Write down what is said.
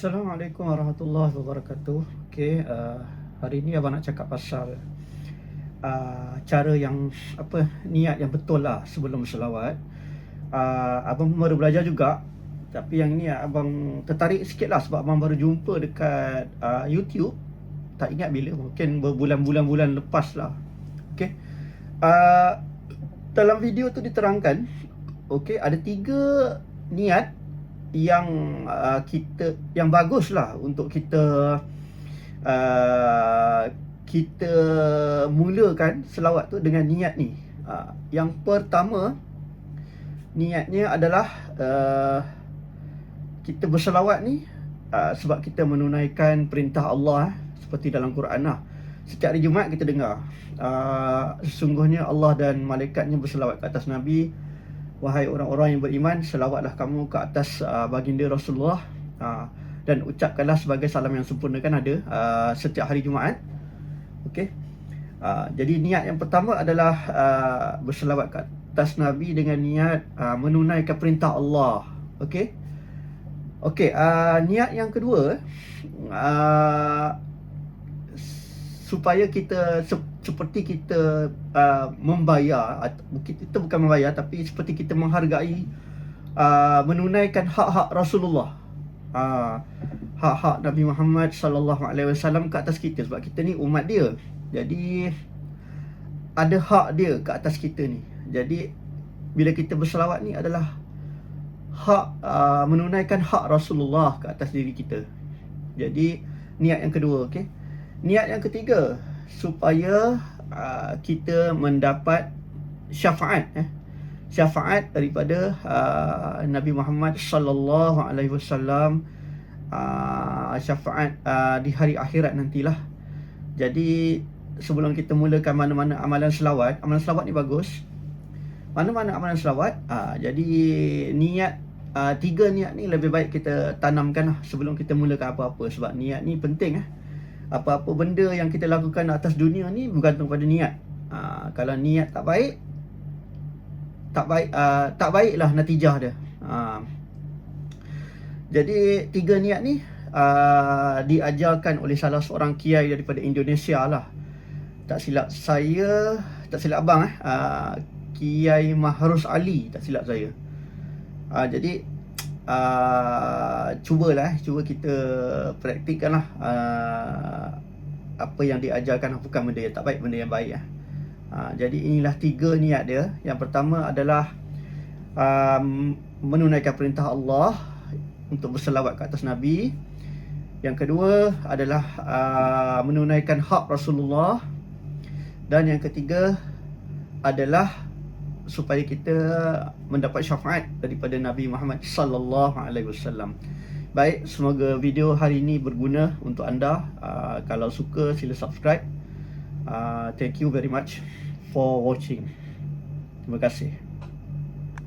Assalamualaikum warahmatullahi wabarakatuh. Okey, hari ni abang nak cakap pasal cara yang niat yang betul lah sebelum berselawat. Abang baru belajar juga, tapi yang ni abang tertarik sikit lah sebab abang baru jumpa dekat YouTube. Tak ingat bila, mungkin berbulan-bulan lepas lah. Okey, dalam video tu diterangkan, okey, ada 3 niat yang yang bagus lah untuk kita kita mulakan selawat tu dengan niat ni. Yang pertama, niatnya adalah kita berselawat ni sebab kita menunaikan perintah Allah, seperti dalam Quran lah. Setiap hari Jumaat kita dengar, sesungguhnya Allah dan malaikatnya berselawat ke atas Nabi. Wahai orang-orang yang beriman, selawatlah kamu ke atas baginda Rasulullah, dan ucapkanlah sebagai salam yang sempurna, kan ada setiap hari Jumaat. Okey. Jadi niat yang pertama adalah berselawat ke atas Nabi dengan niat menunaikan perintah Allah. Okey. Okey, niat yang kedua, supaya kita seperti kita membayar, kita bukan membayar, tapi seperti kita menghargai, menunaikan hak-hak Rasulullah, hak-hak Nabi Muhammad sallallahu alaihi wasallam ke atas kita, sebab kita ni umat dia. Jadi ada hak dia ke atas kita ni. Jadi bila kita berselawat ni adalah hak, menunaikan hak Rasulullah ke atas diri kita. Jadi niat yang kedua. Okey. Niat yang ketiga, supaya kita mendapat syafaat, syafaat daripada Nabi Muhammad sallallahu alaihi wasallam, syafaat di hari akhirat nantilah. Jadi sebelum kita mulakan mana-mana amalan selawat ni bagus. Mana-mana amalan selawat, jadi niat, 3 niat ni lebih baik kita tanamkan lah sebelum kita mulakan apa-apa, sebab niat ni penting. Apa-apa benda yang kita lakukan atas dunia ni bergantung pada niat. Kalau niat tak baiklah natijah dia. Jadi 3 niat ni diajarkan oleh salah seorang kiai daripada Indonesia lah. Tak silap abang, Kiai Mahrus Ali, tak silap saya. Jadi cuba kita praktikkan lah apa yang diajarkan, bukan benda yang tak baik, benda yang baik. Jadi inilah 3 niat dia. Yang pertama adalah menunaikan perintah Allah untuk berselawat ke atas Nabi. Yang kedua adalah menunaikan hak Rasulullah. Dan yang ketiga adalah supaya kita mendapat syafaat daripada Nabi Muhammad sallallahu alaihi wasallam. Baik, semoga video hari ini berguna untuk anda. Kalau suka, sila subscribe. Thank you very much for watching. Terima kasih.